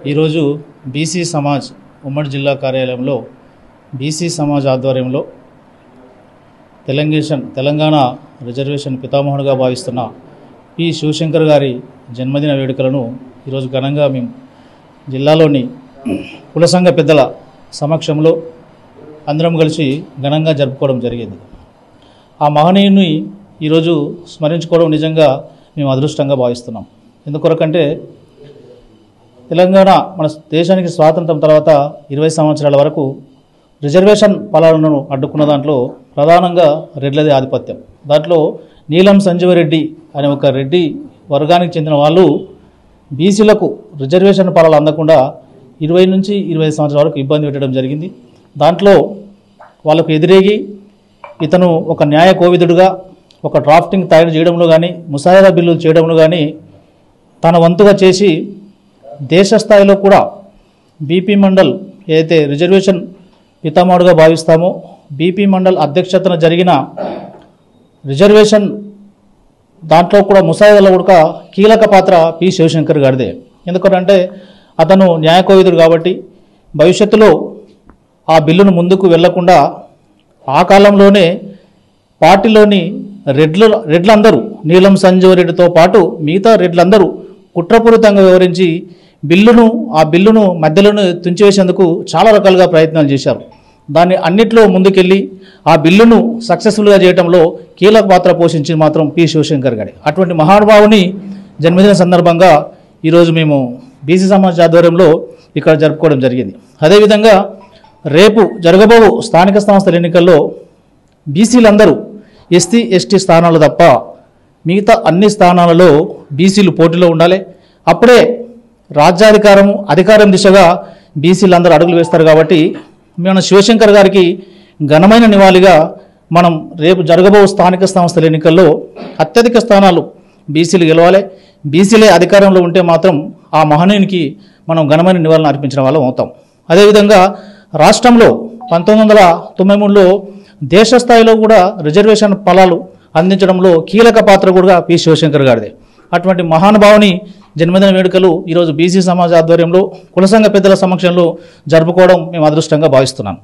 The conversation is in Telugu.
ఈరోజు బీసీ సమాజ్ ఉమ్మడి జిల్లా కార్యాలయంలో బీసీ సమాజ్ ఆధ్వర్యంలో తెలంగాణ రిజర్వేషన్ పితామహుడుగా భావిస్తున్న పి శివశంకర్ గారి జన్మదిన వేడుకలను ఈరోజు ఘనంగా మేము జిల్లాలోని కుల సంఘ పెద్దల సమక్షంలో అందరం కలిసి ఘనంగా జరుపుకోవడం జరిగింది. ఆ మహనీయుని ఈరోజు స్మరించుకోవడం నిజంగా మేము అదృష్టంగా భావిస్తున్నాం. ఎందుకొరకంటే తెలంగాణ మన దేశానికి స్వాతంత్రం తర్వాత 20 సంవత్సరాల వరకు రిజర్వేషన్ ఫలాలను అడ్డుకున్న దాంట్లో ప్రధానంగా రెడ్లదే ఆధిపత్యం. దాంట్లో నీలం సంజీవరెడ్డి అనే ఒక రెడ్డి వర్గానికి చెందిన వాళ్ళు బీసీలకు రిజర్వేషన్ ఫలాలు అందకుండా 20 నుంచి 25 సంవత్సరాల వరకు ఇబ్బంది పెట్టడం జరిగింది. దాంట్లో వాళ్ళకు ఎదురేగి ఇతను ఒక న్యాయ కోవిదుడుగా ఒక డ్రాఫ్టింగ్ తయారు చేయడంలో కానీ ముసాయిదా బిల్లులు చేయడంలో కానీ తన వంతుగా చేసి దేశ స్థాయిలో కూడా బీపీ మండల్ ఏదైతే రిజర్వేషన్ పితామహుడుగా భావిస్తామో బీపీ మండల్ అధ్యక్షతన జరిగిన రిజర్వేషన్ దాంట్లో కూడా ముసాయిదాలో కూడా కీలక పాత్ర పి శివశంకర్ గారిదే. ఎందుకంటే అతను న్యాయకోవిదుడు కాబట్టి భవిష్యత్తులో ఆ బిల్లును ముందుకు వెళ్లకుండా ఆ కాలంలోనే పార్టీలోని రెడ్లందరూ నీలం సంజీవరెడ్డితో పాటు మిగతా రెడ్లందరూ కుట్రపూరితంగా వివరించి ఆ బిల్లును మధ్యలోనే తుంచివేసేందుకు చాలా రకాలుగా ప్రయత్నాలు చేశారు. దాన్ని అన్నిట్లో ముందుకెళ్ళి ఆ బిల్లును సక్సెస్ఫుల్గా చేయడంలో కీలక పాత్ర పోషించింది మాత్రం పి శివశంకర్ గారి. అటువంటి మహానుభావుని జన్మదిన సందర్భంగా ఈరోజు మేము బీసీ సమాజ్ ఆధ్వర్యంలో ఇక్కడ జరుపుకోవడం జరిగింది. అదేవిధంగా రేపు జరగబోవు స్థానిక సంస్థల ఎన్నికల్లో బీసీలందరూ ఎస్సీ ఎస్టీ స్థానాలు తప్ప మిగతా అన్ని స్థానాలలో బీసీలు పోటీలో ఉండాలి. అప్పుడే అధికారం దిశగా బీసీలందరూ అడుగులు వేస్తారు. కాబట్టి మన శివశంకర్ గారికి ఘనమైన నివాళిగా మనం రేపు జరగబో స్థానిక సంస్థల ఎన్నికల్లో అత్యధిక స్థానాలు బీసీలు గెలవాలి. బీసీలే అధికారంలో ఉంటే మాత్రం ఆ మహనీయునికి మనం ఘనమైన నివాళులు అర్పించిన వాళ్ళం అవుతాం. అదేవిధంగా రాష్ట్రంలో 1993లో దేశ స్థాయిలో కూడా రిజర్వేషన్ ఫలాలు అందించడంలో కీలక పాత్ర కూడా పి శివశంకర్ గారిదే. అటువంటి మహానుభావుని జన్మదిన వేడుకలు ఈరోజు బీసీ సమాజ్ ఆధ్వర్యంలో కుల సంఘ పెద్దల సమక్షంలో జరుపుకోవడం మేము అదృష్టంగా భావిస్తున్నాను.